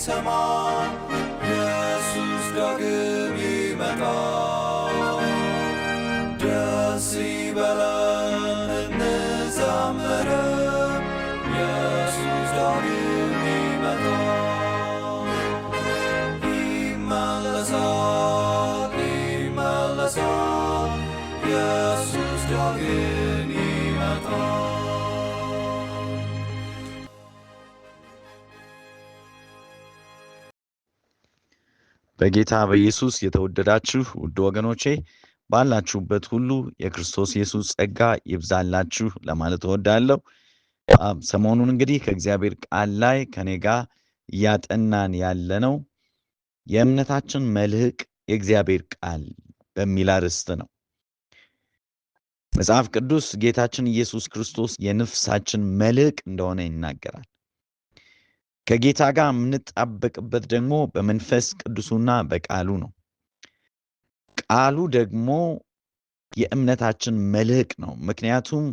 ሊሰማ ኢየሱስ ዳግም ይመጣል። ደስ ይበለን እንዘምር፣ ኢየሱስ ዳግም ይመጣል። ይመለሳል ይመለሳል፣ ኢየሱስ ዳግም ይመጣል። በጌታ በኢየሱስ የተወደዳችሁ ውድ ወገኖቼ ባላችሁበት ሁሉ የክርስቶስ ኢየሱስ ጸጋ ይብዛላችሁ ለማለት እወዳለሁ። ሰሞኑን እንግዲህ ከእግዚአብሔር ቃል ላይ ከኔ ጋር እያጠናን ያለነው የእምነታችን መልህቅ የእግዚአብሔር ቃል በሚል አርዕስት ነው። መጽሐፍ ቅዱስ ጌታችን ኢየሱስ ክርስቶስ የነፍሳችን መልህቅ እንደሆነ ይናገራል። ከጌታ ጋር የምንጣበቅበት ደግሞ በመንፈስ ቅዱሱና በቃሉ ነው። ቃሉ ደግሞ የእምነታችን መልህቅ ነው። ምክንያቱም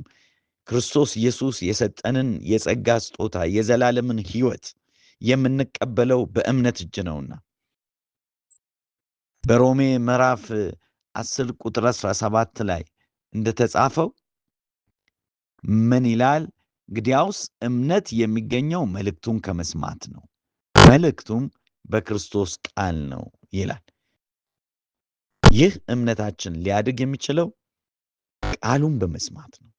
ክርስቶስ ኢየሱስ የሰጠንን የጸጋ ስጦታ የዘላለምን ሕይወት የምንቀበለው በእምነት እጅ ነውና በሮሜ ምዕራፍ 10 ቁጥር 17 ላይ እንደተጻፈው ምን ይላል? እንግዲያውስ እምነት የሚገኘው መልእክቱን ከመስማት ነው፣ መልእክቱም በክርስቶስ ቃል ነው ይላል። ይህ እምነታችን ሊያድግ የሚችለው ቃሉን በመስማት ነው፣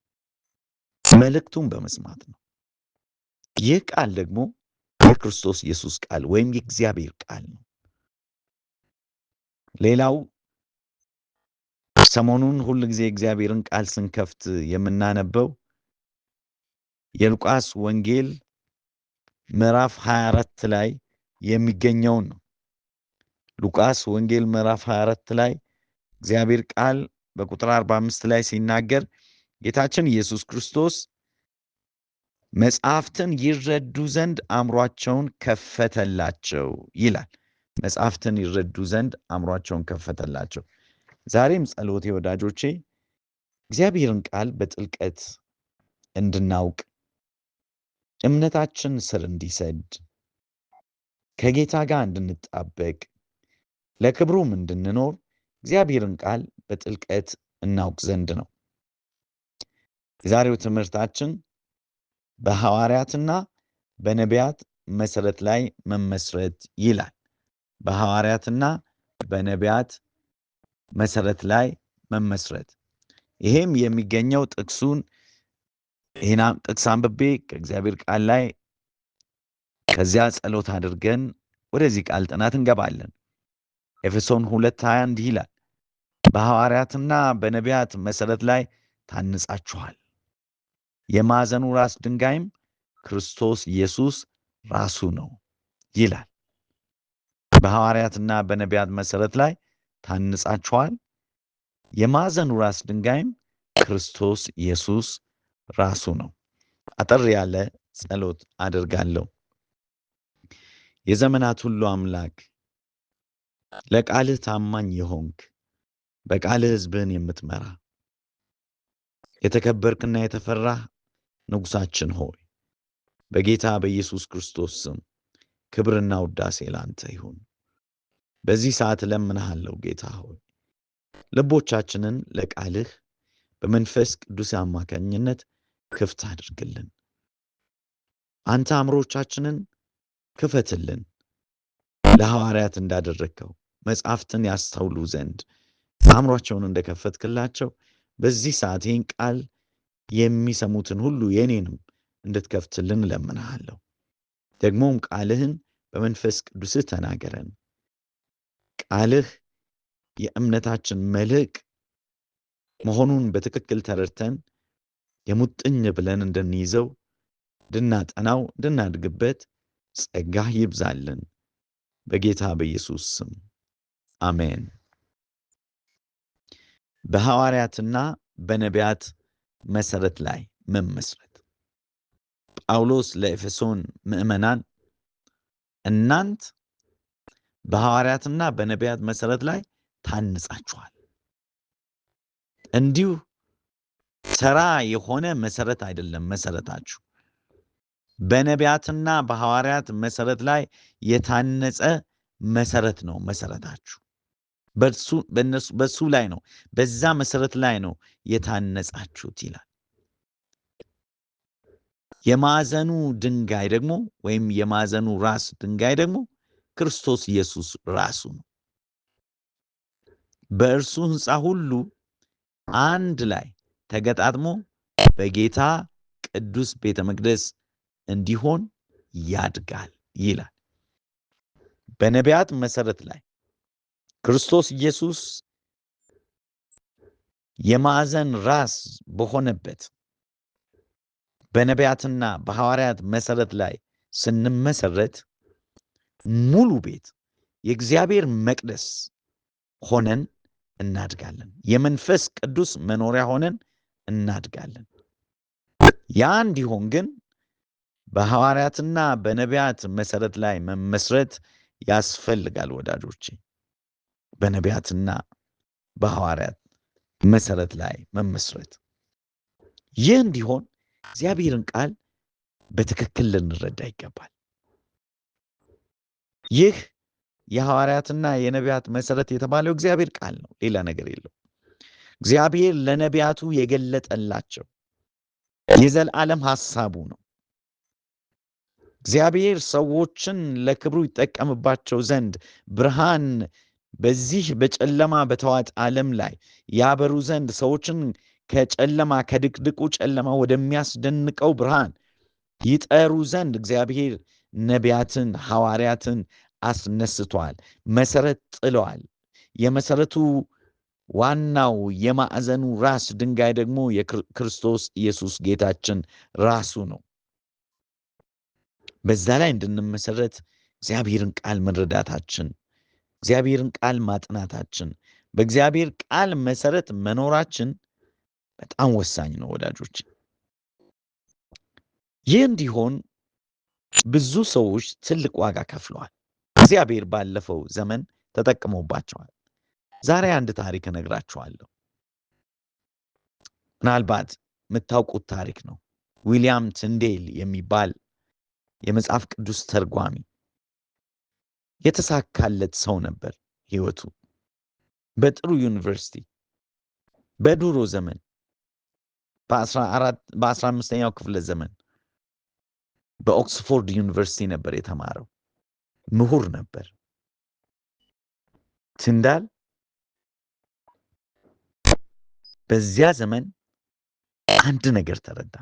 መልእክቱን በመስማት ነው። ይህ ቃል ደግሞ የክርስቶስ ኢየሱስ ቃል ወይም የእግዚአብሔር ቃል ነው። ሌላው ሰሞኑን ሁል ጊዜ እግዚአብሔርን ቃል ስንከፍት የምናነበው የሉቃስ ወንጌል ምዕራፍ 24 ላይ የሚገኘውን ነው። ሉቃስ ወንጌል ምዕራፍ 24 ላይ እግዚአብሔር ቃል በቁጥር 45 ላይ ሲናገር ጌታችን ኢየሱስ ክርስቶስ መጽሐፍትን ይረዱ ዘንድ አእምሯቸውን ከፈተላቸው ይላል። መጽሐፍትን ይረዱ ዘንድ አእምሯቸውን ከፈተላቸው። ዛሬም ጸሎቴ ወዳጆቼ እግዚአብሔርን ቃል በጥልቀት እንድናውቅ፣ እምነታችን ስር እንዲሰድ፣ ከጌታ ጋር እንድንጣበቅ፣ ለክብሩም እንድንኖር እግዚአብሔርን ቃል በጥልቀት እናውቅ ዘንድ ነው። የዛሬው ትምህርታችን በሐዋርያትና በነቢያት መሰረት ላይ መመስረት ይላል። በሐዋርያትና በነቢያት መሰረት ላይ መመስረት። ይሄም የሚገኘው ጥቅሱን ይህን ጥቅስ አንብቤ ከእግዚአብሔር ቃል ላይ ከዚያ ጸሎት አድርገን ወደዚህ ቃል ጥናት እንገባለን። ኤፌሶን 2:20 እንዲህ ይላል፣ በሐዋርያትና በነቢያት መሰረት ላይ ታንጻችኋል፣ የማዕዘኑ ራስ ድንጋይም ክርስቶስ ኢየሱስ ራሱ ነው ይላል። በሐዋርያትና በነቢያት መሰረት ላይ ታንጻችኋል፣ የማዕዘኑ ራስ ድንጋይም ክርስቶስ ኢየሱስ ራሱ ነው። አጠር ያለ ጸሎት አድርጋለሁ። የዘመናት ሁሉ አምላክ ለቃልህ ታማኝ የሆንክ በቃልህ ሕዝብህን የምትመራ የተከበርክና የተፈራህ ንጉሳችን ሆይ በጌታ በኢየሱስ ክርስቶስ ስም ክብርና ውዳሴ ላንተ ይሁን። በዚህ ሰዓት እለምንሃለሁ ጌታ ሆይ ልቦቻችንን ለቃልህ በመንፈስ ቅዱስ አማካኝነት ክፍት አድርግልን። አንተ አእምሮቻችንን ክፈትልን። ለሐዋርያት እንዳደረግከው መጽሐፍትን ያስተውሉ ዘንድ አእምሯቸውን እንደከፈትክላቸው በዚህ ሰዓት ይህን ቃል የሚሰሙትን ሁሉ የኔንም እንድትከፍትልን እለምንሃለሁ። ደግሞም ቃልህን በመንፈስ ቅዱስህ ተናገረን። ቃልህ የእምነታችን መልህቅ መሆኑን በትክክል ተረድተን የሙጥኝ ብለን እንድንይዘው፣ እንድናጠናው፣ እንድናድግበት ጸጋህ ይብዛልን በጌታ በኢየሱስ ስም አሜን። በሐዋርያትና በነቢያት መሰረት ላይ መመስረት። ጳውሎስ ለኤፌሶን ምዕመናን እናንት በሐዋርያትና በነቢያት መሰረት ላይ ታንጻችኋል። እንዲሁ ተራ የሆነ መሰረት አይደለም መሰረታችሁ። በነቢያትና በሐዋርያት መሰረት ላይ የታነጸ መሰረት ነው። መሰረታችሁ በሱ ላይ ነው፣ በዛ መሰረት ላይ ነው የታነጻችሁት ይላል። የማዕዘኑ ድንጋይ ደግሞ ወይም የማዕዘኑ ራስ ድንጋይ ደግሞ ክርስቶስ ኢየሱስ ራሱ ነው። በእርሱ ሕንፃ ሁሉ አንድ ላይ ተገጣጥሞ በጌታ ቅዱስ ቤተ መቅደስ እንዲሆን ያድጋል ይላል። በነቢያት መሰረት ላይ ክርስቶስ ኢየሱስ የማዕዘን ራስ በሆነበት በነቢያትና በሐዋርያት መሰረት ላይ ስንመሰረት ሙሉ ቤት የእግዚአብሔር መቅደስ ሆነን እናድጋለን። የመንፈስ ቅዱስ መኖሪያ ሆነን እናድጋለን። ያ እንዲሆን ግን በሐዋርያትና በነቢያት መሰረት ላይ መመስረት ያስፈልጋል ወዳጆቼ። በነቢያትና በሐዋርያት መሰረት ላይ መመስረት። ይህ እንዲሆን እግዚአብሔርን ቃል በትክክል ልንረዳ ይገባል። ይህ የሐዋርያትና የነቢያት መሰረት የተባለው እግዚአብሔር ቃል ነው፣ ሌላ ነገር የለው። እግዚአብሔር ለነቢያቱ የገለጠላቸው የዘላለም ሐሳቡ ነው። እግዚአብሔር ሰዎችን ለክብሩ ይጠቀምባቸው ዘንድ ብርሃን በዚህ በጨለማ በተዋጠ ዓለም ላይ ያበሩ ዘንድ ሰዎችን ከጨለማ ከድቅድቁ ጨለማ ወደሚያስደንቀው ብርሃን ይጠሩ ዘንድ እግዚአብሔር ነቢያትን ሐዋርያትን አስነስቷል። መሰረት ጥለዋል። የመሰረቱ ዋናው የማዕዘኑ ራስ ድንጋይ ደግሞ የክርስቶስ ኢየሱስ ጌታችን ራሱ ነው። በዛ ላይ እንድንመሰረት እግዚአብሔርን ቃል መረዳታችን፣ እግዚአብሔርን ቃል ማጥናታችን፣ በእግዚአብሔር ቃል መሰረት መኖራችን በጣም ወሳኝ ነው ወዳጆች። ይህ እንዲሆን ብዙ ሰዎች ትልቅ ዋጋ ከፍለዋል። እግዚአብሔር ባለፈው ዘመን ተጠቅሞባቸዋል። ዛሬ አንድ ታሪክ እነግራችኋለሁ። ምናልባት የምታውቁት ታሪክ ነው። ዊሊያም ትንዴል የሚባል የመጽሐፍ ቅዱስ ተርጓሚ የተሳካለት ሰው ነበር። ሕይወቱ በጥሩ ዩኒቨርሲቲ በድሮ ዘመን በ15ኛው ክፍለ ዘመን በኦክስፎርድ ዩኒቨርሲቲ ነበር የተማረው። ምሁር ነበር። ትንዳል በዚያ ዘመን አንድ ነገር ተረዳ።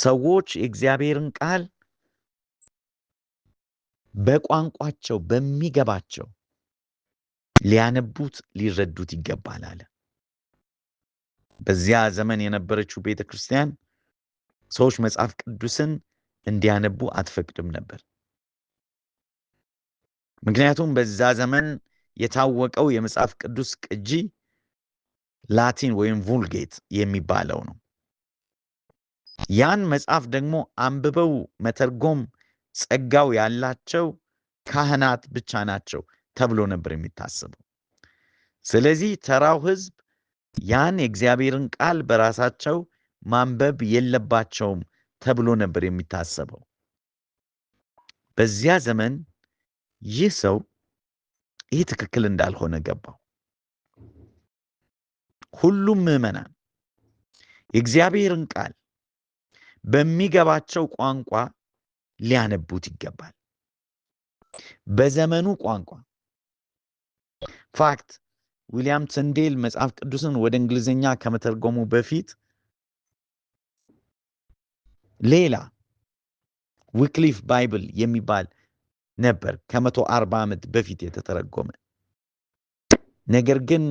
ሰዎች የእግዚአብሔርን ቃል በቋንቋቸው በሚገባቸው ሊያነቡት ሊረዱት ይገባል አለ። በዚያ ዘመን የነበረችው ቤተ ክርስቲያን ሰዎች መጽሐፍ ቅዱስን እንዲያነቡ አትፈቅድም ነበር። ምክንያቱም በዛ ዘመን የታወቀው የመጽሐፍ ቅዱስ ቅጂ ላቲን ወይም vulgate የሚባለው ነው። ያን መጽሐፍ ደግሞ አንብበው መተርጎም ጸጋው ያላቸው ካህናት ብቻ ናቸው ተብሎ ነበር የሚታሰበው። ስለዚህ ተራው ሕዝብ ያን የእግዚአብሔርን ቃል በራሳቸው ማንበብ የለባቸውም ተብሎ ነበር የሚታሰበው። በዚያ ዘመን ይህ ሰው ይህ ትክክል እንዳልሆነ ገባው። ሁሉም ምዕመናን የእግዚአብሔርን ቃል በሚገባቸው ቋንቋ ሊያነቡት ይገባል። በዘመኑ ቋንቋ ፋክት ዊሊያም ትንዴል መጽሐፍ ቅዱስን ወደ እንግሊዝኛ ከመተርጎሙ በፊት ሌላ ዊክሊፍ ባይብል የሚባል ነበር ከ140 ዓመት በፊት የተተረጎመ። ነገር ግን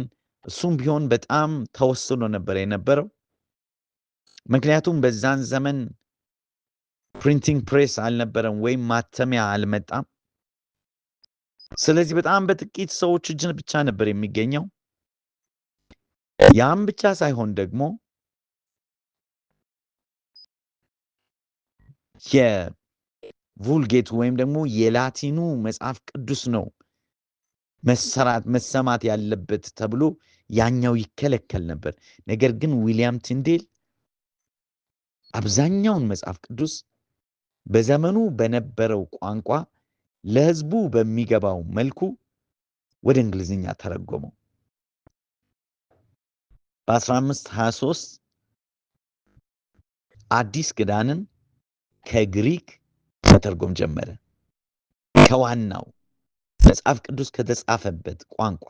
እሱም ቢሆን በጣም ተወስኖ ነበር የነበረው። ምክንያቱም በዛን ዘመን ፕሪንቲንግ ፕሬስ አልነበረም ወይም ማተሚያ አልመጣም። ስለዚህ በጣም በጥቂት ሰዎች እጅ ብቻ ነበር የሚገኘው። ያም ብቻ ሳይሆን ደግሞ የvulgate ወይም ደግሞ የላቲኑ መጽሐፍ ቅዱስ ነው መሰማት ያለበት ተብሎ ያኛው ይከለከል ነበር። ነገር ግን ዊሊያም ቲንዴል አብዛኛውን መጽሐፍ ቅዱስ በዘመኑ በነበረው ቋንቋ ለሕዝቡ በሚገባው መልኩ ወደ እንግሊዝኛ ተረጎመው። በ1523 አዲስ ኪዳንን ከግሪክ መተርጎም ጀመረ። ከዋናው መጽሐፍ ቅዱስ ከተጻፈበት ቋንቋ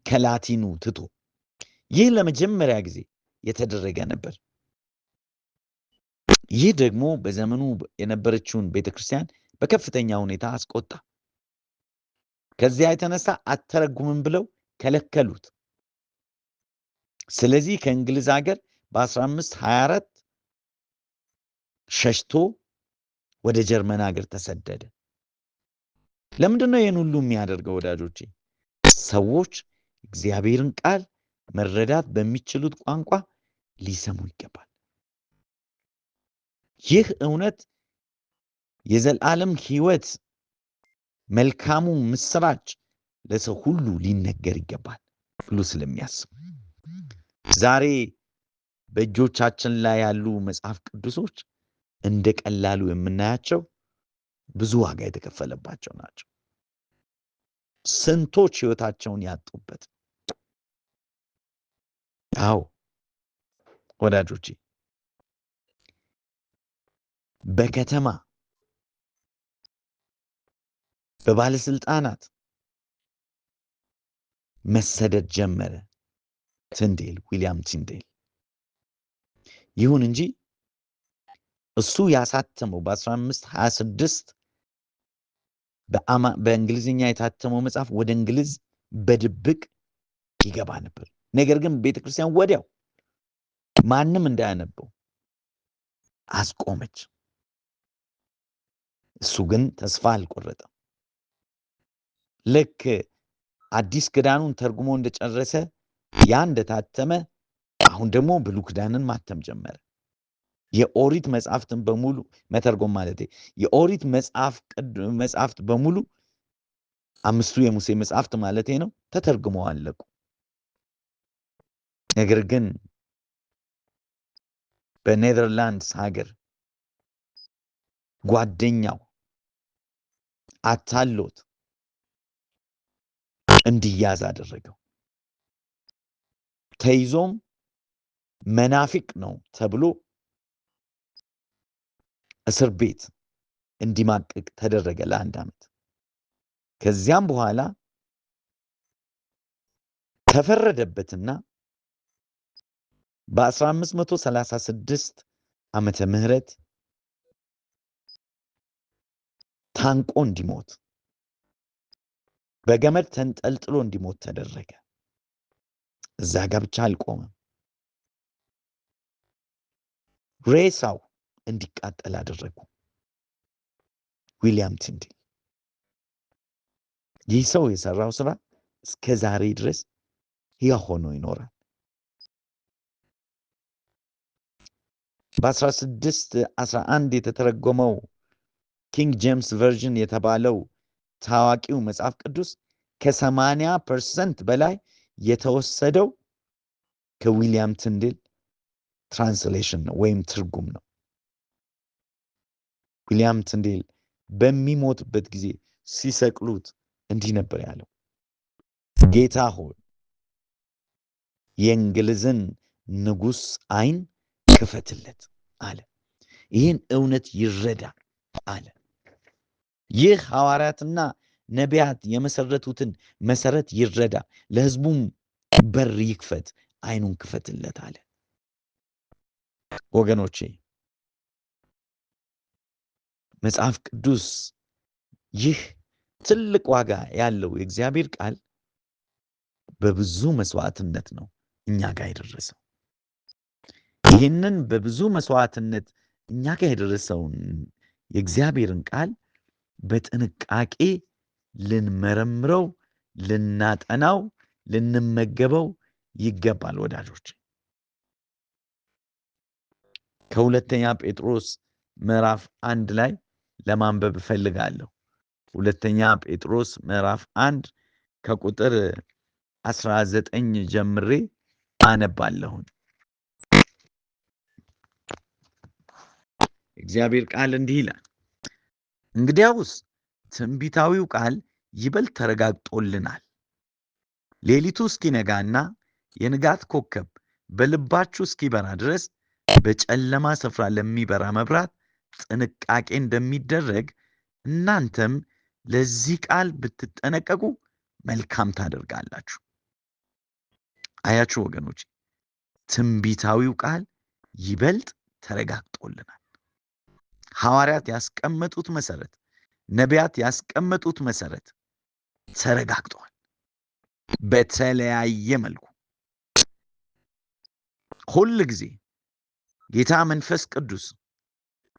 ከላቲኑ ትቶ። ይህ ለመጀመሪያ ጊዜ የተደረገ ነበር። ይህ ደግሞ በዘመኑ የነበረችውን ቤተክርስቲያን በከፍተኛ ሁኔታ አስቆጣ። ከዚያ የተነሳ አተረጉምም ብለው ከለከሉት። ስለዚህ ከእንግሊዝ ሀገር በ1524 ሸሽቶ ወደ ጀርመን ሀገር ተሰደደ። ለምንድን ነው ይህን ሁሉ የሚያደርገው ወዳጆቼ? ሰዎች እግዚአብሔርን ቃል መረዳት በሚችሉት ቋንቋ ሊሰሙ ይገባል። ይህ እውነት የዘላለም ሕይወት መልካሙ ምስራች ለሰው ሁሉ ሊነገር ይገባል ብሎ ስለሚያስብ ዛሬ በእጆቻችን ላይ ያሉ መጽሐፍ ቅዱሶች እንደ ቀላሉ የምናያቸው ብዙ ዋጋ የተከፈለባቸው ናቸው። ስንቶች ሕይወታቸውን ያጡበት። አዎ ወዳጆቼ፣ በከተማ በባለስልጣናት መሰደድ ጀመረ ቲንዴል፣ ዊሊያም ቲንዴል። ይሁን እንጂ እሱ ያሳተመው በ1526 በእንግሊዝኛ የታተመው መጽሐፍ ወደ እንግሊዝ በድብቅ ይገባ ነበር። ነገር ግን ቤተክርስቲያን ወዲያው ማንም እንዳያነበው አስቆመች። እሱ ግን ተስፋ አልቆረጠም። ልክ አዲስ ኪዳኑን ተርጉሞ እንደጨረሰ ያ እንደታተመ አሁን ደግሞ ብሉይ ኪዳንን ማተም ጀመረ። የኦሪት መጽሐፍትን በሙሉ መተርጎም ማለት የኦሪት መጽሐፍት በሙሉ አምስቱ የሙሴ መጽሐፍት ማለት ነው ተተርጉመው አለቁ። ነገር ግን በኔዘርላንድስ ሀገር ጓደኛው አታሎት እንዲያዝ አደረገው። ተይዞም መናፍቅ ነው ተብሎ እስር ቤት እንዲማቅቅ ተደረገ ለ1 ዓመት። ከዚያም በኋላ ተፈረደበትና በ1536 ዓመተ ምህረት ታንቆ እንዲሞት በገመድ ተንጠልጥሎ እንዲሞት ተደረገ። እዛ ጋር ብቻ አልቆመም። ሬሳው እንዲቃጠል አደረጉ። ዊሊያም ቲንዴል። ይህ ሰው የሰራው ስራ እስከ ዛሬ ድረስ ሕያው ሆኖ ይኖራል። በ1611 የተተረጎመው ኪንግ ጄምስ ቨርዥን የተባለው ታዋቂው መጽሐፍ ቅዱስ ከ80% በላይ የተወሰደው ከዊሊያም ቲንዴል ትራንስሌሽን ነው ወይም ትርጉም ነው። ዊሊያም ቲንዴል በሚሞትበት ጊዜ ሲሰቅሉት እንዲህ ነበር ያለው፣ ጌታ ሆይ የእንግሊዝን ንጉሥ ዓይን ክፈትለት አለ። ይህን እውነት ይረዳ አለ። ይህ ሐዋርያትና ነቢያት የመሰረቱትን መሰረት ይረዳ፣ ለሕዝቡም በር ይክፈት፣ ዓይኑን ክፈትለት አለ። ወገኖቼ መጽሐፍ ቅዱስ ይህ ትልቅ ዋጋ ያለው የእግዚአብሔር ቃል በብዙ መስዋዕትነት ነው እኛ ጋር የደረሰው። ይህንን በብዙ መስዋዕትነት እኛ ጋር የደረሰውን የእግዚአብሔርን ቃል በጥንቃቄ ልንመረምረው፣ ልናጠናው፣ ልንመገበው ይገባል ወዳጆች። ከሁለተኛ ጴጥሮስ ምዕራፍ 1 ላይ ለማንበብ እፈልጋለሁ። ሁለተኛ ጴጥሮስ ምዕራፍ 1 ከቁጥር 19 ጀምሬ አነባለሁን። እግዚአብሔር ቃል እንዲህ ይላል፣ እንግዲያውስ ትንቢታዊው ቃል ይበልጥ ተረጋግጦልናል። ሌሊቱ እስኪነጋና የንጋት ኮከብ በልባችሁ እስኪበራ ድረስ በጨለማ ስፍራ ለሚበራ መብራት ጥንቃቄ እንደሚደረግ እናንተም ለዚህ ቃል ብትጠነቀቁ መልካም ታደርጋላችሁ። አያችሁ ወገኖች፣ ትንቢታዊው ቃል ይበልጥ ተረጋግጦልናል። ሐዋርያት ያስቀመጡት መሰረት፣ ነቢያት ያስቀመጡት መሰረት ተረጋግጧል። በተለያየ መልኩ ሁል ጊዜ ጌታ መንፈስ ቅዱስ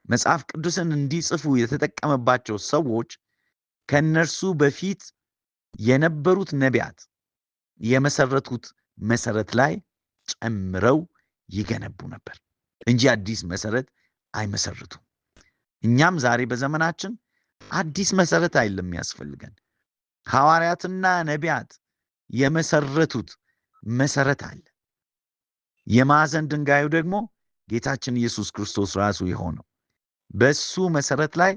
መጽሐፍ ቅዱስን እንዲጽፉ የተጠቀመባቸው ሰዎች ከነርሱ በፊት የነበሩት ነቢያት የመሰረቱት መሰረት ላይ ጨምረው ይገነቡ ነበር እንጂ አዲስ መሰረት አይመሰርቱም። እኛም ዛሬ በዘመናችን አዲስ መሰረት አይደለም የሚያስፈልገን። ሐዋርያትና ነቢያት የመሰረቱት መሰረት አለ። የማዕዘን ድንጋዩ ደግሞ ጌታችን ኢየሱስ ክርስቶስ ራሱ የሆነው በሱ መሰረት ላይ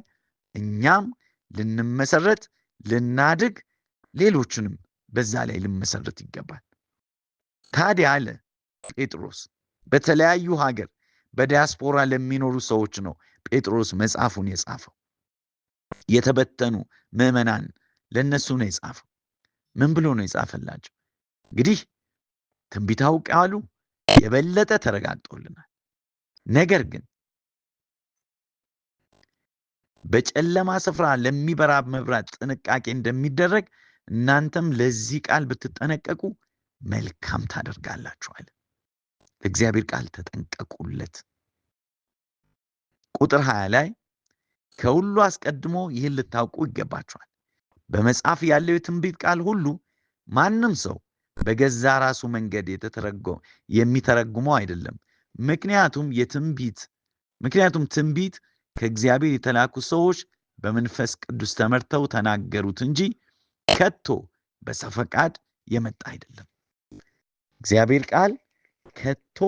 እኛም ልንመሰረት፣ ልናድግ፣ ሌሎችንም በዛ ላይ ልንመሰረት ይገባል። ታዲያ አለ ጴጥሮስ በተለያዩ ሀገር በዲያስፖራ ለሚኖሩ ሰዎች ነው ጴጥሮስ መጽሐፉን የጻፈው። የተበተኑ ምዕመናን ለነሱ ነው የጻፈው። ምን ብሎ ነው የጻፈላቸው? እንግዲህ ትንቢታዊ ቃሉ የበለጠ ተረጋግጦልናል። ነገር ግን በጨለማ ስፍራ ለሚበራ መብራት ጥንቃቄ እንደሚደረግ እናንተም ለዚህ ቃል ብትጠነቀቁ መልካም ታደርጋላችኋል። ለእግዚአብሔር ቃል ተጠንቀቁለት። ቁጥር 20 ላይ ከሁሉ አስቀድሞ ይህን ልታውቁ ይገባችኋል። በመጽሐፍ ያለው የትንቢት ቃል ሁሉ ማንም ሰው በገዛ ራሱ መንገድ የሚተረጉመው አይደለም። ምክንያቱም ትንቢት ከእግዚአብሔር የተላኩ ሰዎች በመንፈስ ቅዱስ ተመርተው ተናገሩት እንጂ ከቶ በሰው ፈቃድ የመጣ አይደለም። እግዚአብሔር ቃል ከቶ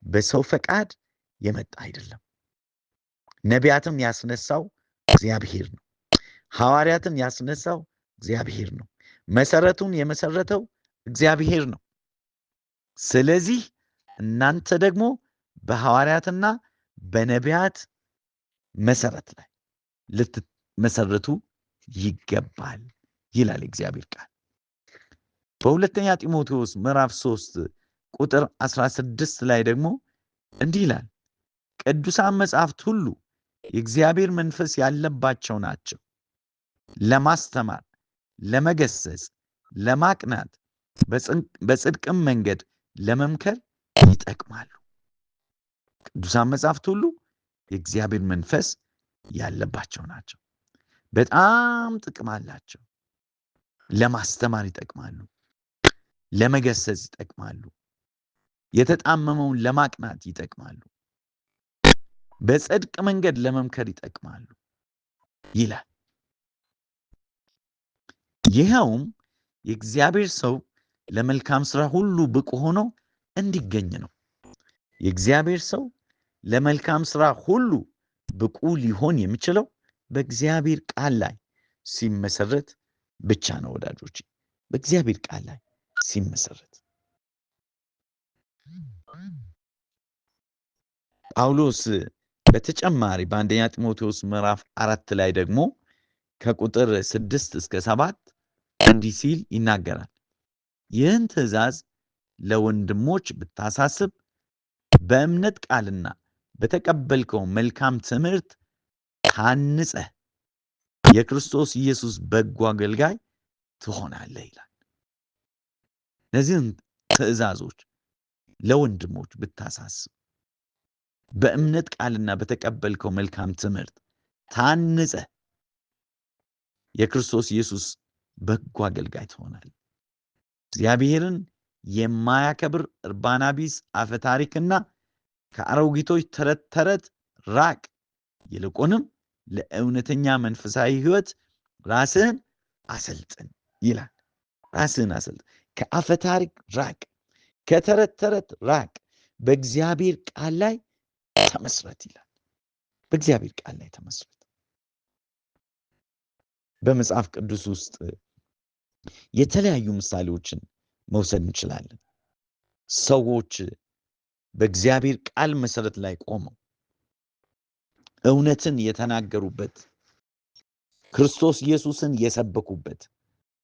በሰው ፈቃድ የመጣ አይደለም። ነቢያትን ያስነሳው እግዚአብሔር ነው። ሐዋርያትን ያስነሳው እግዚአብሔር ነው። መሰረቱን የመሰረተው እግዚአብሔር ነው። ስለዚህ እናንተ ደግሞ በሐዋርያትና በነቢያት መሰረት ላይ ልትመሰረቱ ይገባል ይላል እግዚአብሔር ቃል። በሁለተኛ ጢሞቴዎስ ምዕራፍ 3 ቁጥር 16 ላይ ደግሞ እንዲህ ይላል፣ ቅዱሳን መጻሕፍት ሁሉ የእግዚአብሔር መንፈስ ያለባቸው ናቸው፣ ለማስተማር፣ ለመገሰጽ፣ ለማቅናት፣ በጽድቅም መንገድ ለመምከር ይጠቅማሉ። ቅዱሳን መጻሕፍት ሁሉ የእግዚአብሔር መንፈስ ያለባቸው ናቸው። በጣም ጥቅም አላቸው። ለማስተማር ይጠቅማሉ፣ ለመገሰጽ ይጠቅማሉ፣ የተጣመመውን ለማቅናት ይጠቅማሉ፣ በጽድቅ መንገድ ለመምከር ይጠቅማሉ ይላል። ይኸውም የእግዚአብሔር ሰው ለመልካም ሥራ ሁሉ ብቁ ሆኖ እንዲገኝ ነው። የእግዚአብሔር ሰው ለመልካም ሥራ ሁሉ ብቁ ሊሆን የሚችለው በእግዚአብሔር ቃል ላይ ሲመሰረት ብቻ ነው ወዳጆች፣ በእግዚአብሔር ቃል ላይ ሲመሰረት። ጳውሎስ በተጨማሪ በአንደኛ ጢሞቴዎስ ምዕራፍ 4 ላይ ደግሞ ከቁጥር 6 እስከ 7 እንዲህ ሲል ይናገራል። ይህን ትእዛዝ ለወንድሞች ብታሳስብ በእምነት ቃልና በተቀበልከው መልካም ትምህርት ታንጸህ የክርስቶስ ኢየሱስ በጎ አገልጋይ ትሆናለህ ይላል። እነዚህን ትእዛዞች ለወንድሞች ብታሳስብ በእምነት ቃልና በተቀበልከው መልካም ትምህርት ታንጸህ የክርስቶስ ኢየሱስ በጎ አገልጋይ ትሆናለህ። እግዚአብሔርን የማያከብር እርባና ቢስ አፈ ታሪክና ከአሮጊቶች ተረት ተረት ራቅ። ይልቁንም ለእውነተኛ መንፈሳዊ ሕይወት ራስህን አሰልጥን ይላል። ራስህን አሰልጥን። ከአፈ ታሪክ ራቅ፣ ከተረት ተረት ራቅ፣ በእግዚአብሔር ቃል ላይ ተመስረት ይላል። በእግዚአብሔር ቃል ላይ ተመስርቶ በመጽሐፍ ቅዱስ ውስጥ የተለያዩ ምሳሌዎችን መውሰድ እንችላለን። ሰዎች በእግዚአብሔር ቃል መሰረት ላይ ቆመው እውነትን የተናገሩበት፣ ክርስቶስ ኢየሱስን የሰበኩበት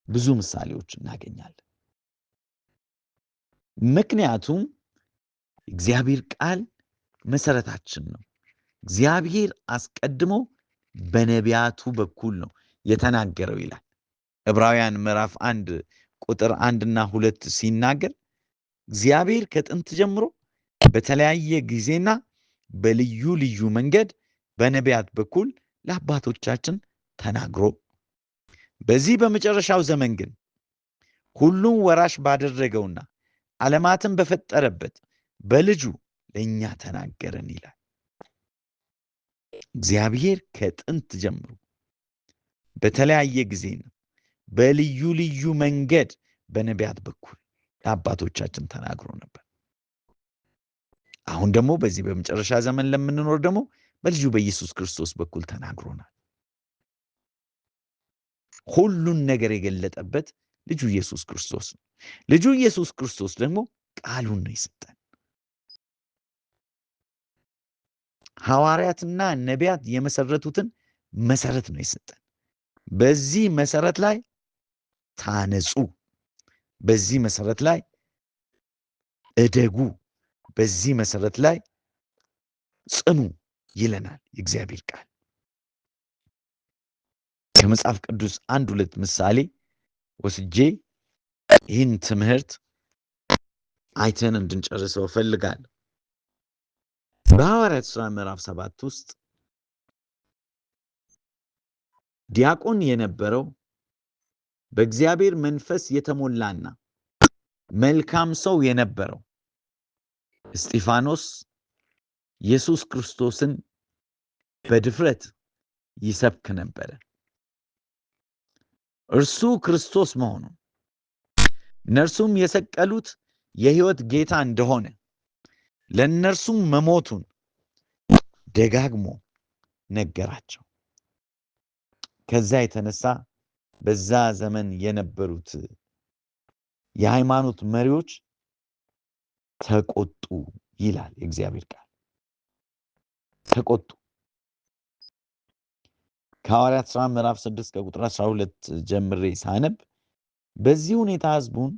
ብዙ ምሳሌዎች እናገኛለን። ምክንያቱም እግዚአብሔር ቃል መሰረታችን ነው። እግዚአብሔር አስቀድሞ በነቢያቱ በኩል ነው የተናገረው ይላል። ዕብራውያን ምዕራፍ 1 ቁጥር 1 እና 2 ሲናገር እግዚአብሔር ከጥንት ጀምሮ በተለያየ ጊዜና በልዩ ልዩ መንገድ በነቢያት በኩል ለአባቶቻችን ተናግሮ በዚህ በመጨረሻው ዘመን ግን ሁሉን ወራሽ ባደረገውና ዓለማትን በፈጠረበት በልጁ ለእኛ ተናገረን ይላል። እግዚአብሔር ከጥንት ጀምሮ በተለያየ ጊዜና በልዩ ልዩ መንገድ በነቢያት በኩል ለአባቶቻችን ተናግሮ ነበር። አሁን ደግሞ በዚህ በመጨረሻ ዘመን ለምንኖር ደግሞ በልጁ በኢየሱስ ክርስቶስ በኩል ተናግሮናል። ሁሉን ነገር የገለጠበት ልጁ ኢየሱስ ክርስቶስ ነው። ልጁ ኢየሱስ ክርስቶስ ደግሞ ቃሉን ነው የሰጠን። ሐዋርያትና ነቢያት የመሰረቱትን መሰረት ነው የሰጠን። በዚህ መሰረት ላይ ታነጹ፣ በዚህ መሰረት ላይ እደጉ፣ በዚህ መሰረት ላይ ጽኑ ይለናል የእግዚአብሔር ቃል። ከመጽሐፍ ቅዱስ 1-2 ምሳሌ ወስጄ ይህን ትምህርት አይተን እንድንጨርሰው እፈልጋለሁ። በሐዋርያት ሥራ ምዕራፍ 7 ውስጥ ዲያቆን የነበረው በእግዚአብሔር መንፈስ የተሞላና መልካም ሰው የነበረው እስጢፋኖስ ኢየሱስ ክርስቶስን በድፍረት ይሰብክ ነበረ። እርሱ ክርስቶስ መሆኑን፣ እነርሱም የሰቀሉት የሕይወት ጌታ እንደሆነ፣ ለእነርሱም መሞቱን ደጋግሞ ነገራቸው። ከዛ የተነሳ በዛ ዘመን የነበሩት የሃይማኖት መሪዎች ተቆጡ ይላል የእግዚአብሔር ቃል። ተቆጡ። ከሐዋርያት ሥራ ምዕራፍ 6 ከቁጥር 12 ጀምሬ ሳነብ በዚህ ሁኔታ ሕዝቡን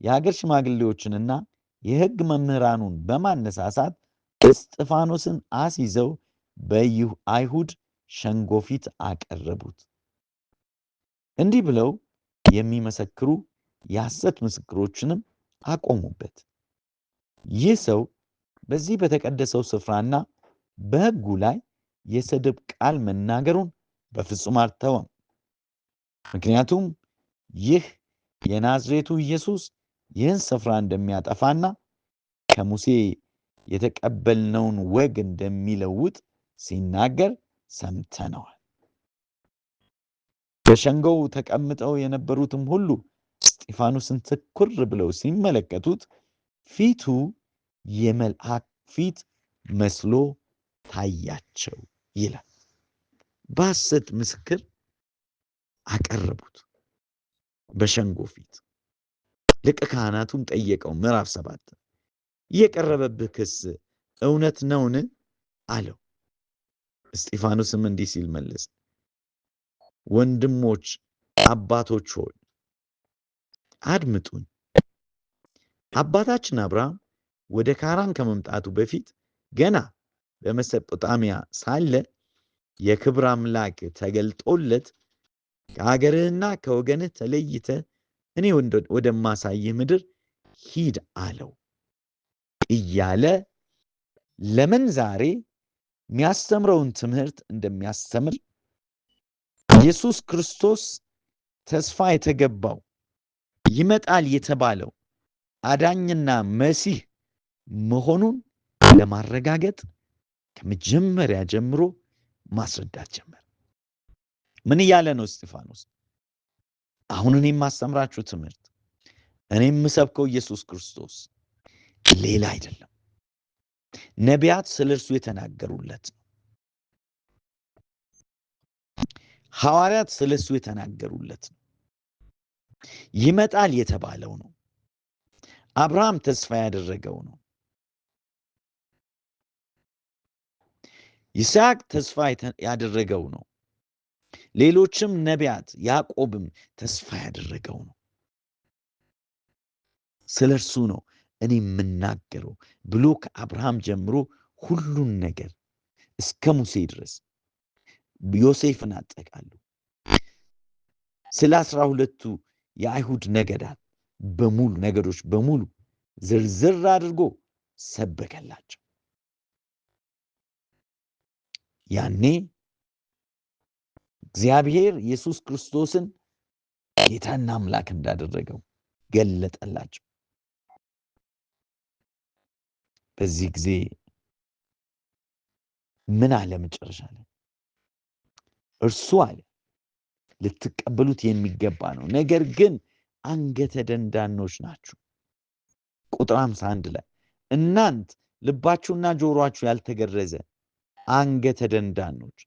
የሀገር ሽማግሌዎችንና የሕግ መምህራኑን በማነሳሳት እስጢፋኖስን አስይዘው በአይሁድ ሸንጎ ፊት አቀረቡት። እንዲህ ብለው የሚመሰክሩ የሐሰት ምስክሮችንም አቆሙበት። ይህ ሰው በዚህ በተቀደሰው ስፍራና በሕጉ ላይ የስድብ ቃል መናገሩን በፍጹም አልተወም። ምክንያቱም ይህ የናዝሬቱ ኢየሱስ ይህን ስፍራ እንደሚያጠፋና ከሙሴ የተቀበልነውን ወግ እንደሚለውጥ ሲናገር ሰምተነዋል። በሸንጎው ተቀምጠው የነበሩትም ሁሉ እስጢፋኖስን ትኩር ብለው ሲመለከቱት ፊቱ የመልአክ ፊት መስሎ ታያቸው ይላል። በሐሰት ምስክር አቀረቡት በሸንጎ ፊት። ሊቀ ካህናቱን ጠየቀው። ምዕራፍ 7 የቀረበብህ ክስ እውነት ነውን አለው። እስጢፋኖስም እንዲህ ሲል መለሰ፣ ወንድሞች አባቶች ሆይ አድምጡኝ። አባታችን አብርሃም ወደ ካራን ከመምጣቱ በፊት ገና በመሰጶጣሚያ ሳለ የክብር አምላክ ተገልጦለት ከአገርህና ከወገንህ ተለይተ እኔ ወደማሳይህ ምድር ሂድ አለው እያለ ለምን ዛሬ የሚያስተምረውን ትምህርት እንደሚያስተምር ኢየሱስ ክርስቶስ ተስፋ የተገባው ይመጣል የተባለው አዳኝና መሲህ መሆኑን ለማረጋገጥ ከመጀመሪያ ጀምሮ ማስረዳት ጀመረ። ምን እያለ ነው እስጢፋኖስ? አሁን እኔ የማስተምራችሁ ትምህርት፣ እኔ የምሰብከው ኢየሱስ ክርስቶስ ሌላ አይደለም። ነቢያት ስለ እርሱ የተናገሩለት ነው። ሐዋርያት ስለሱ የተናገሩለት ነው። ይመጣል የተባለው ነው። አብርሃም ተስፋ ያደረገው ነው። ይስሐቅ ተስፋ ያደረገው ነው። ሌሎችም ነቢያት፣ ያዕቆብም ተስፋ ያደረገው ነው። ስለ እርሱ ነው እኔ የምናገረው ብሎ ከአብርሃም ጀምሮ ሁሉን ነገር እስከ ሙሴ ድረስ ዮሴፍን አጠቃሉ ስለ 12ቱ የአይሁድ ነገዶች በሙሉ ዝርዝር አድርጎ ሰበከላቸው። ያኔ እግዚአብሔር ኢየሱስ ክርስቶስን ጌታና አምላክ እንዳደረገው ገለጠላቸው። በዚህ ጊዜ ምን አለ መጨረሻ ላይ? እርሱ አለ ልትቀበሉት የሚገባ ነው፣ ነገር ግን አንገተ ደንዳኖች ናችሁ። ቁጥር 51 ላይ እናንት ልባችሁና ጆሮአችሁ ያልተገረዘ አንገተ ደንዳኖች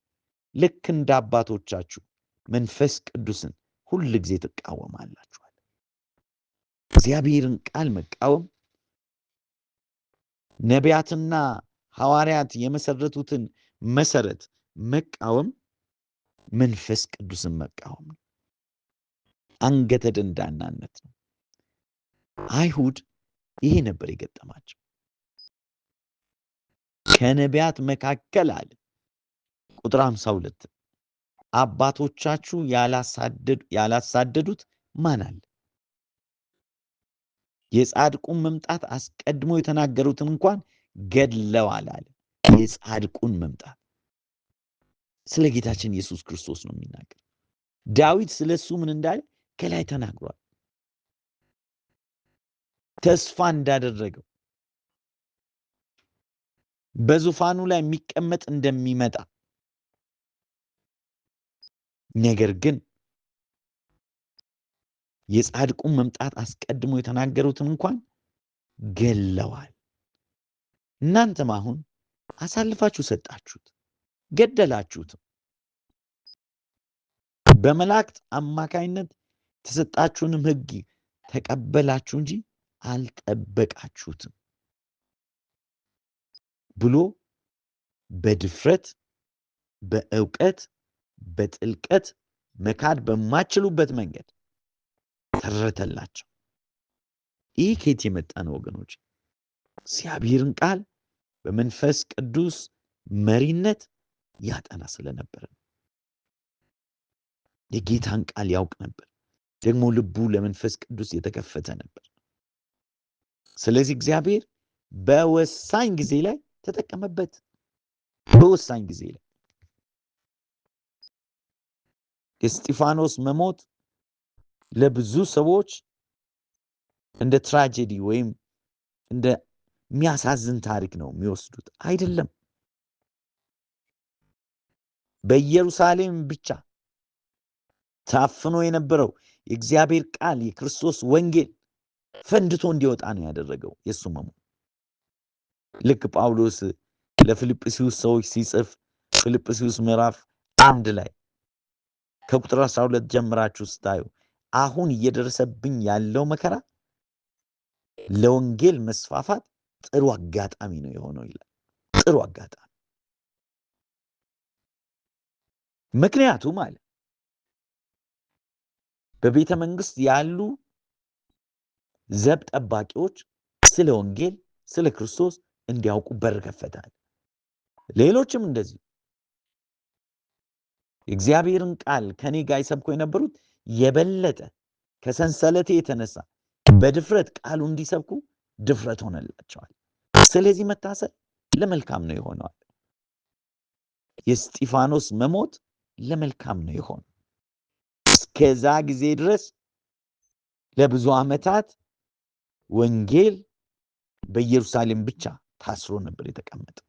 ልክ እንደ አባቶቻችሁ መንፈስ ቅዱስን ሁል ጊዜ ትቃወማላችኋል። እግዚአብሔርን ቃል መቃወም፣ ነቢያትና ሐዋርያት የመሰረቱትን መሰረት መቃወም መንፈስ ቅዱስን መቃወም ነው። አንገተ ደንዳናነት ነው። አይሁድ ይሄ ነበር የገጠማቸው። ከነቢያት መካከል አለ ቁጥር 52 አባቶቻችሁ ያላሳደዱት ማን አለ? የጻድቁን መምጣት አስቀድሞ የተናገሩትን እንኳን ገድለዋል አለ። የጻድቁን መምጣት ስለ ጌታችን ኢየሱስ ክርስቶስ ነው የሚናገር። ዳዊት ስለ እሱ ምን እንዳለ ከላይ ተናግሯል። ተስፋ እንዳደረገው በዙፋኑ ላይ የሚቀመጥ እንደሚመጣ፣ ነገር ግን የጻድቁን መምጣት አስቀድሞ የተናገሩትን እንኳን ገለዋል። እናንተም አሁን አሳልፋችሁ ሰጣችሁት፣ ገደላችሁትም። በመላእክት አማካይነት የተሰጣችሁንም ሕግ ተቀበላችሁ እንጂ አልጠበቃችሁትም ብሎ በድፍረት በእውቀት በጥልቀት መካድ በማችሉበት መንገድ ተረተላቸው። ይህ ከየት የመጣ ነው ወገኖች? እግዚአብሔርን ቃል በመንፈስ ቅዱስ መሪነት ያጠና ስለነበረ ነው። የጌታን ቃል ያውቅ ነበር። ደግሞ ልቡ ለመንፈስ ቅዱስ የተከፈተ ነበር። ስለዚህ እግዚአብሔር በወሳኝ ጊዜ ላይ ተጠቀመበት። በወሳኝ ጊዜ ላይ የእስጢፋኖስ መሞት ለብዙ ሰዎች እንደ ትራጀዲ ወይም እንደ የሚያሳዝን ታሪክ ነው የሚወስዱት። አይደለም። በኢየሩሳሌም ብቻ ታፍኖ የነበረው የእግዚአብሔር ቃል የክርስቶስ ወንጌል ፈንድቶ እንዲወጣ ነው ያደረገው የእሱ መሞት። ልክ ጳውሎስ ለፊልጵስዩስ ሰዎች ሲጽፍ ፊልጵስዩስ ምዕራፍ 1 ላይ ከቁጥር 12 ጀምራችሁ ስታዩ አሁን እየደረሰብኝ ያለው መከራ ለወንጌል መስፋፋት ጥሩ አጋጣሚ ነው የሆነው ይላል። ጥሩ አጋጣሚ። ምክንያቱም አለ በቤተ መንግስት ያሉ ዘብ ጠባቂዎች ስለ ወንጌል ስለ ክርስቶስ እንዲያውቁ በር ከፈታል። ሌሎችም እንደዚህ የእግዚአብሔርን ቃል ከኔ ጋር ይሰብኩ የነበሩት የበለጠ ከሰንሰለቴ የተነሳ በድፍረት ቃሉ እንዲሰብኩ ድፍረት ሆነላቸዋል። ስለዚህ መታሰር ለመልካም ነው የሆነዋል። የእስጢፋኖስ መሞት ለመልካም ነው የሆነው። እስከዛ ጊዜ ድረስ ለብዙ ዓመታት ወንጌል በኢየሩሳሌም ብቻ ታስሮ ነበር የተቀመጠው።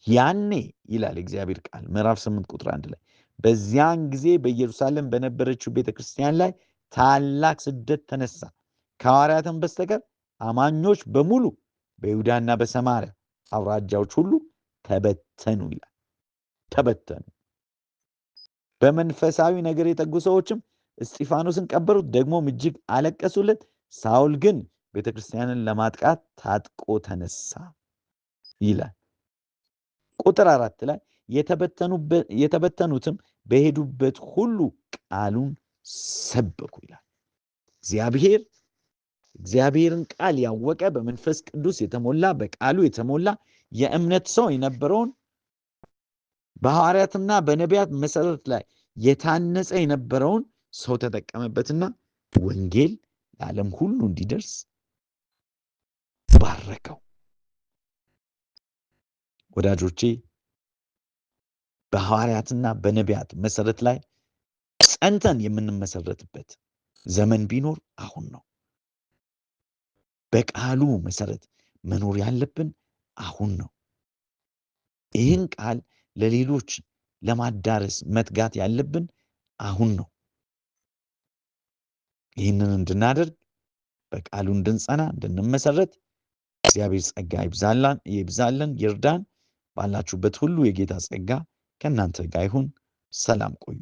ያኔ ይላል እግዚአብሔር ቃል ምዕራፍ 8 ቁጥር 1 ላይ በዚያን ጊዜ በኢየሩሳሌም በነበረችው ቤተክርስቲያን ላይ ታላቅ ስደት ተነሳ። ከሐዋርያትም በስተቀር አማኞች በሙሉ በይሁዳና በሰማርያ አውራጃዎች ሁሉ ተበተኑ ይላል። ተበተኑ። በመንፈሳዊ ነገር የተጉ ሰዎችም እስጢፋኖስን ቀበሩት፣ ደግሞም እጅግ አለቀሱለት። ሳውል ግን ቤተክርስቲያንን ለማጥቃት ታጥቆ ተነሳ ይላል። ቁጥር 4 ላይ የተበተኑትም በሄዱበት ሁሉ ቃሉን ሰበኩ ይላል። እግዚአብሔርን ቃል ያወቀ በመንፈስ ቅዱስ የተሞላ በቃሉ የተሞላ የእምነት ሰው የነበረውን በሐዋርያትና በነቢያት መሰረት ላይ የታነጸ የነበረውን ሰው ተጠቀመበትና ወንጌል ለዓለም ሁሉ እንዲደርስ ባረከው። ወዳጆቼ በሐዋርያትና በነቢያት መሰረት ላይ ጸንተን የምንመሰረትበት ዘመን ቢኖር አሁን ነው። በቃሉ መሰረት መኖር ያለብን አሁን ነው። ይህን ቃል ለሌሎች ለማዳረስ መትጋት ያለብን አሁን ነው። ይህንን እንድናደርግ በቃሉ እንድንጸና እንድንመሰረት እግዚአብሔር ጸጋ ይብዛልን፣ ይርዳን። ባላችሁበት ሁሉ የጌታ ጸጋ ከእናንተ ጋር ይሁን። ሰላም ቆዩ።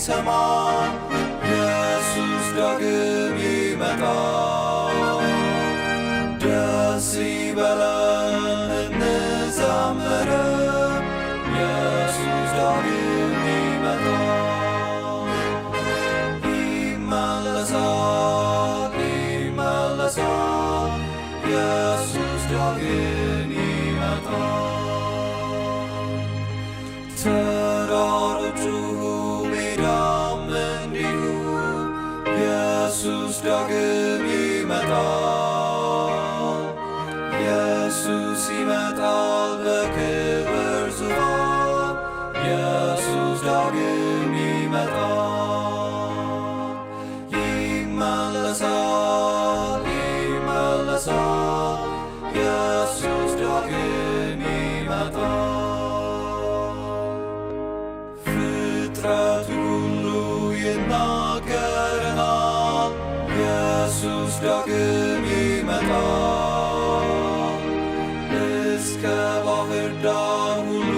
ሰማ ኢየሱስ ዳግም ይመጣል። ደስ ይበለን እንዘምር፣ ኢየሱስ ዳግም ይመጣል። ይመለሳል ኢየሱስ ዳግም ይመጣል። ተራሮቹ ኢየሱስ ዳግም ይመጣል። ኢየሱስ ይመጣል በክብር ዙፋን። ኢየሱስ ዳግም ይመጣል። ይመለሳል ኢየሱስ ዳግም ይመጣል። ፍጥረቱ ሁሉ ይናገረናል፣ ኢየሱስ ዳግም ይመጣል። እስከ ባህር ዳር ሁሉ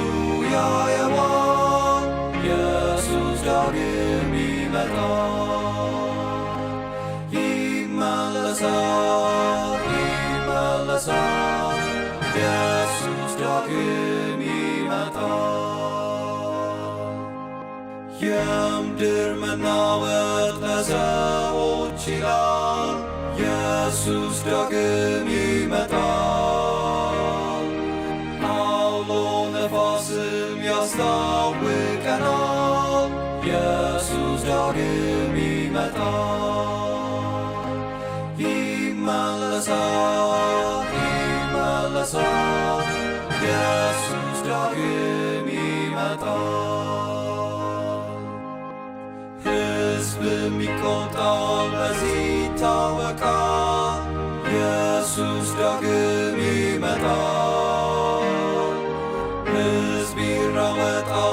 ያየዋል፣ ኢየሱስ ዳግም ይመጣል። ይመለሳል ኢየሱስ ዳግም ይመጣል። የምድር መናወጥ ለሰዎች ይላል፣ ኢየሱስ ዳግም ይመጣል። አውሎ ነፋስም ያስታውቀናል፣ ኢየሱስ ዳግም ይመጣል። ይመለሳል ኢየሱስ ዳግም ይመጣል። ሕዝብም ይቆጣል፣ በዚህ ይታወቃል፣ ኢየሱስ ዳግም ይመጣል። ሕዝብ ይራወጣል